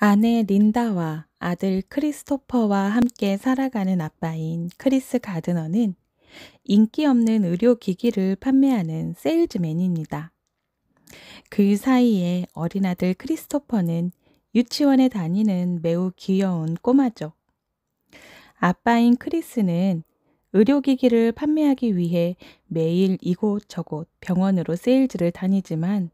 아내 린다와 아들 크리스토퍼와 함께 살아가는 아빠인 크리스 가드너는 인기 없는 의료기기를 판매하는 세일즈맨입니다. 그 사이에 어린 아들 크리스토퍼는 유치원에 다니는 매우 귀여운 꼬마죠. 아빠인 크리스는 의료기기를 판매하기 위해 매일 이곳저곳 병원으로 세일즈를 다니지만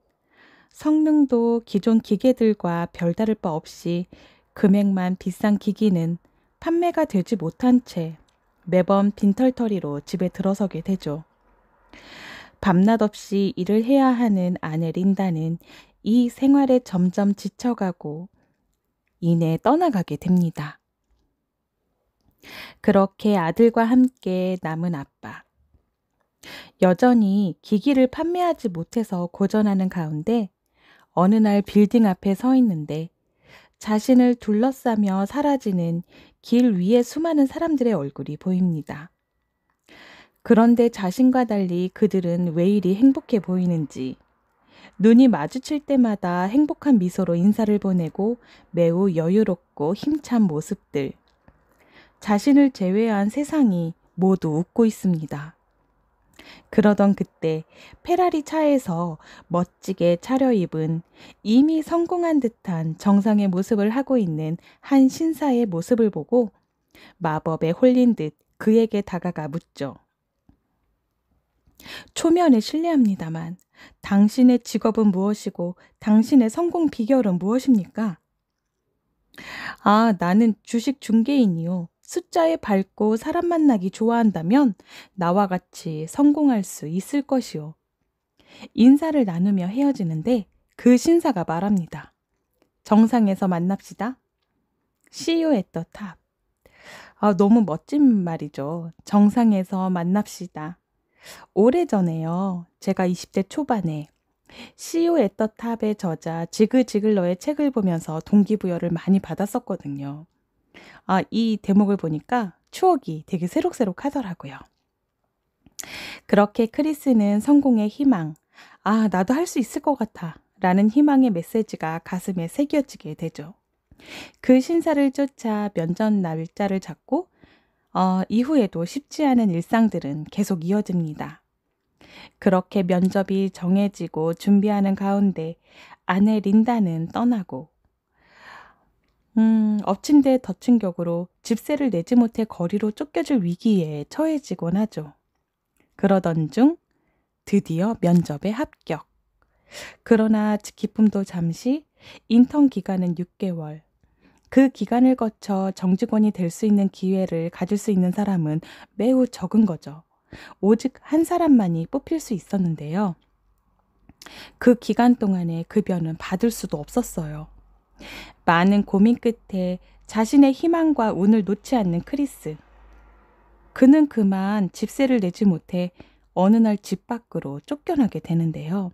성능도 기존 기계들과 별다를 바 없이 금액만 비싼 기기는 판매가 되지 못한 채 매번 빈털터리로 집에 들어서게 되죠. 밤낮 없이 일을 해야 하는 아내 린다는 이 생활에 점점 지쳐가고 이내 떠나가게 됩니다. 그렇게 아들과 함께 남은 아빠. 여전히 기기를 판매하지 못해서 고전하는 가운데 어느 날 빌딩 앞에 서 있는데 자신을 둘러싸며 사라지는 길 위에 수많은 사람들의 얼굴이 보입니다. 그런데 자신과 달리 그들은 왜 이리 행복해 보이는지, 눈이 마주칠 때마다 행복한 미소로 인사를 보내고 매우 여유롭고 힘찬 모습들, 자신을 제외한 세상이 모두 웃고 있습니다. 그러던 그때 페라리 차에서 멋지게 차려입은 이미 성공한 듯한 정상의 모습을 하고 있는 한 신사의 모습을 보고 마법에 홀린 듯 그에게 다가가 묻죠. 초면에 실례합니다만 당신의 직업은 무엇이고 당신의 성공 비결은 무엇입니까? 아, 나는 주식 중개인이요. 숫자에 밝고 사람 만나기 좋아한다면 나와 같이 성공할 수 있을 것이요. 인사를 나누며 헤어지는데 그 신사가 말합니다. 정상에서 만납시다. See you at the top. 아, 너무 멋진 말이죠. 정상에서 만납시다. 오래전에요. 제가 20대 초반에 See you at the top의 저자 지그 지글러의 책을 보면서 동기부여를 많이 받았었거든요. 아, 이 대목을 보니까 추억이 되게 새록새록하더라고요. 그렇게 크리스는 성공의 희망, 아, 나도 할 수 있을 것 같아 라는 희망의 메시지가 가슴에 새겨지게 되죠. 그 신사를 쫓아 면접 날짜를 잡고 이후에도 쉽지 않은 일상들은 계속 이어집니다. 그렇게 면접이 정해지고 준비하는 가운데 아내 린다는 떠나고 엎친 데 덮친 격으로 집세를 내지 못해 거리로 쫓겨질 위기에 처해지곤 하죠. 그러던 중 드디어 면접에 합격. 그러나 기쁨도 잠시, 인턴 기간은 6개월. 그 기간을 거쳐 정직원이 될 수 있는 기회를 가질 수 있는 사람은 매우 적은 거죠. 오직 한 사람만이 뽑힐 수 있었는데요. 그 기간 동안에 급여는 받을 수도 없었어요. 많은 고민 끝에 자신의 희망과 운을 놓지 않는 크리스. 그는 그만 집세를 내지 못해 어느 날 집 밖으로 쫓겨나게 되는데요.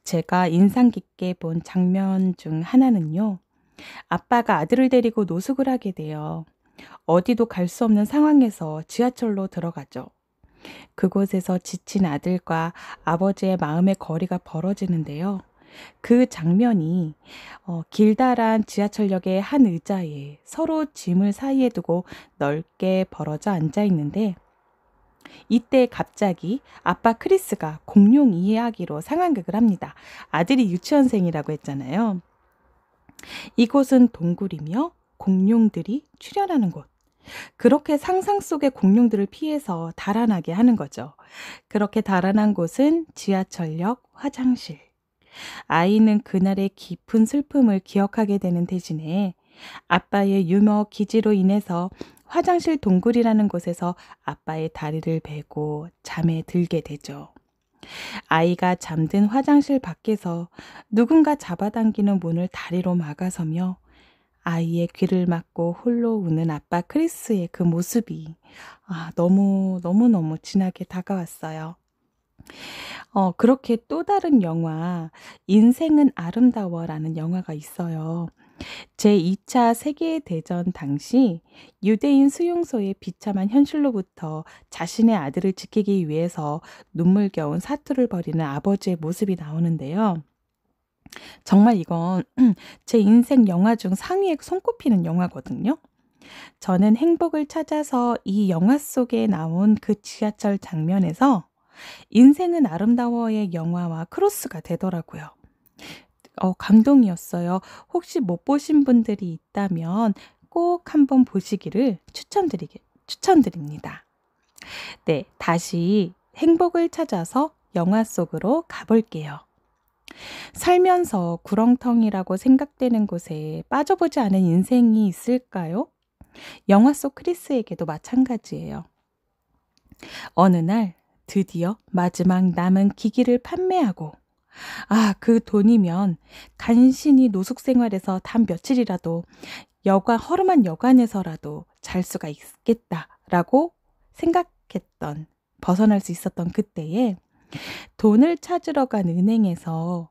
제가 인상 깊게 본 장면 중 하나는요. 아빠가 아들을 데리고 노숙을 하게 돼요. 어디도 갈 수 없는 상황에서 지하철로 들어가죠. 그곳에서 지친 아들과 아버지의 마음의 거리가 벌어지는데요. 그 장면이 길다란 지하철역의 한 의자에 서로 짐을 사이에 두고 넓게 벌어져 앉아 있는데 이때 갑자기 아빠 크리스가 공룡 이야기로 상황극을 합니다. 아들이 유치원생이라고 했잖아요. 이곳은 동굴이며 공룡들이 출현하는 곳. 그렇게 상상 속의 공룡들을 피해서 달아나게 하는 거죠. 그렇게 달아난 곳은 지하철역 화장실. 아이는 그날의 깊은 슬픔을 기억하게 되는 대신에 아빠의 유머 기지로 인해서 화장실 동굴이라는 곳에서 아빠의 다리를 베고 잠에 들게 되죠. 아이가 잠든 화장실 밖에서 누군가 잡아당기는 문을 다리로 막아서며 아이의 귀를 막고 홀로 우는 아빠 크리스의 그 모습이 너무너무 진하게 다가왔어요. 그렇게 또 다른 영화, 인생은 아름다워라는 영화가 있어요. 제2차 세계대전 당시 유대인 수용소의 비참한 현실로부터 자신의 아들을 지키기 위해서 눈물겨운 사투를 벌이는 아버지의 모습이 나오는데요. 정말 이건 제 인생 영화 중 상위에 손꼽히는 영화거든요. 저는 행복을 찾아서 이 영화 속에 나온 그 지하철 장면에서 '인생은 아름다워'의 영화와 크로스가 되더라고요. 감동이었어요. 혹시 못 보신 분들이 있다면 꼭 한번 보시기를 추천드립니다. 네, 다시 행복을 찾아서 영화 속으로 가 볼게요. 살면서 구렁텅이라고 생각되는 곳에 빠져보지 않은 인생이 있을까요? 영화 속 크리스에게도 마찬가지예요. 어느 날 드디어 마지막 남은 기기를 판매하고 그 돈이면 간신히 노숙 생활에서 단 며칠이라도 허름한 여관에서라도 잘 수가 있겠다라고 생각했던 벗어날 수 있었던 그때에 돈을 찾으러 간 은행에서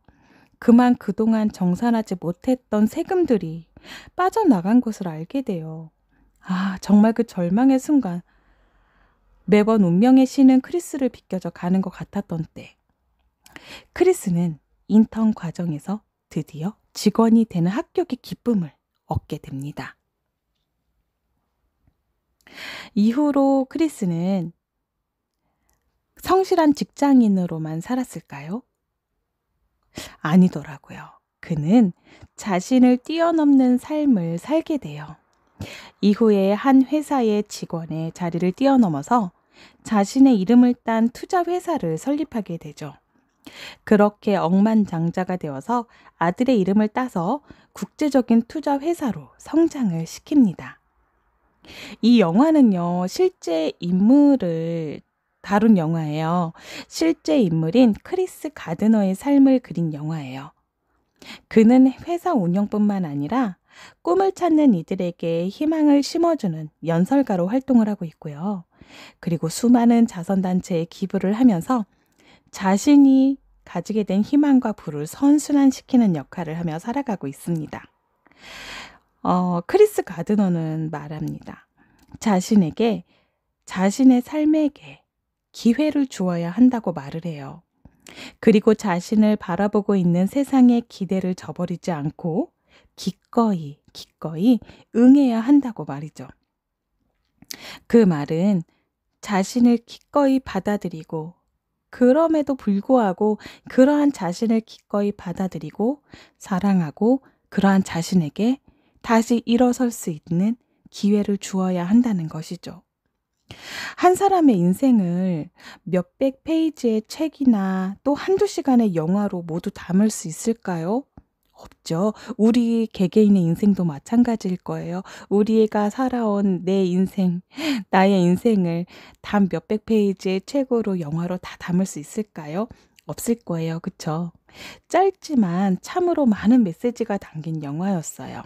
그동안 정산하지 못했던 세금들이 빠져나간 것을 알게 돼요. 정말 그 절망의 순간 매번 운명의 신은 크리스를 비껴져 가는 것 같았던 때 크리스는 인턴 과정에서 드디어 직원이 되는 합격의 기쁨을 얻게 됩니다. 이후로 크리스는 성실한 직장인으로만 살았을까요? 아니더라고요. 그는 자신을 뛰어넘는 삶을 살게 돼요. 이후에 한 회사의 직원의 자리를 뛰어넘어서 자신의 이름을 딴 투자 회사를 설립하게 되죠. 그렇게 억만장자가 되어서 아들의 이름을 따서 국제적인 투자 회사로 성장을 시킵니다. 이 영화는요, 실제 인물을 다룬 영화예요. 실제 인물인 크리스 가드너의 삶을 그린 영화예요. 그는 회사 운영뿐만 아니라 꿈을 찾는 이들에게 희망을 심어주는 연설가로 활동을 하고 있고요. 그리고 수많은 자선단체에 기부를 하면서 자신이 가지게 된 희망과 부를 선순환시키는 역할을 하며 살아가고 있습니다. 크리스 가드너는 말합니다. 자신에게, 자신의 삶에게 기회를 주어야 한다고 말을 해요. 그리고 자신을 바라보고 있는 세상의 기대를 저버리지 않고 기꺼이 응해야 한다고 말이죠. 그 말은 자신을 기꺼이 받아들이고 그럼에도 불구하고 그러한 자신을 기꺼이 받아들이고 사랑하고 그러한 자신에게 다시 일어설 수 있는 기회를 주어야 한다는 것이죠. 한 사람의 인생을 몇백 페이지의 책이나 또 한두 시간의 영화로 모두 담을 수 있을까요? 없죠. 우리 개개인의 인생도 마찬가지일 거예요. 우리가 살아온 내 인생, 나의 인생을 단 몇백 페이지의 책으로 영화로 다 담을 수 있을까요? 없을 거예요. 그쵸? 짧지만 참으로 많은 메시지가 담긴 영화였어요.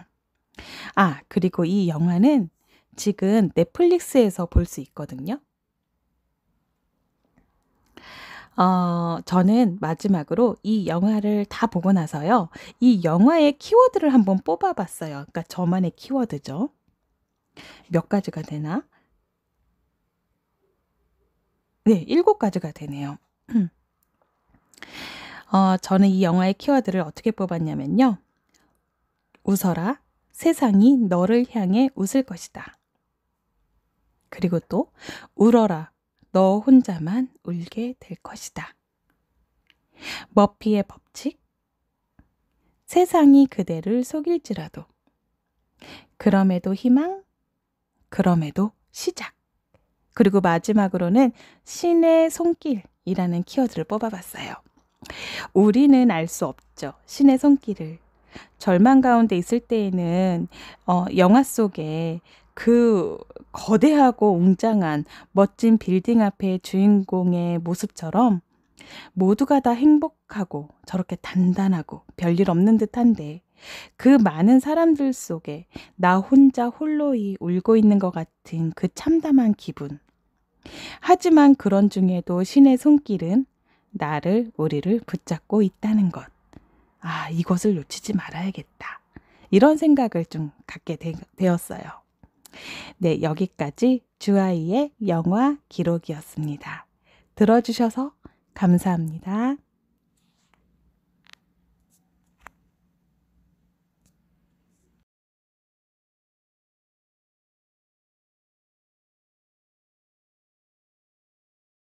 그리고 이 영화는 지금 넷플릭스에서 볼 수 있거든요. 저는 마지막으로 이 영화를 다 보고 나서요. 이 영화의 키워드를 한번 뽑아 봤어요. 그러니까 저만의 키워드죠. 몇 가지가 되나? 네, 7가지가 되네요. 저는 이 영화의 키워드를 어떻게 뽑았냐면요. 웃어라. 세상이 너를 향해 웃을 것이다. 그리고 또 울어라. 너 혼자만 울게 될 것이다. 머피의 법칙. 세상이 그대를 속일지라도 그럼에도 희망, 그럼에도 시작. 그리고 마지막으로는 신의 손길이라는 키워드를 뽑아봤어요. 우리는 알 수 없죠. 신의 손길을. 절망 가운데 있을 때에는 영화 속에 그 거대하고 웅장한 멋진 빌딩 앞의 주인공의 모습처럼 모두가 다 행복하고 저렇게 단단하고 별일 없는 듯한데 그 많은 사람들 속에 나 혼자 홀로이 울고 있는 것 같은 그 참담한 기분. 하지만 그런 중에도 신의 손길은 우리를 붙잡고 있다는 것. 이것을 놓치지 말아야겠다. 이런 생각을 좀 갖게 되었어요. 네, 여기까지 주아이의 영화 기록이었습니다. 들어주셔서 감사합니다.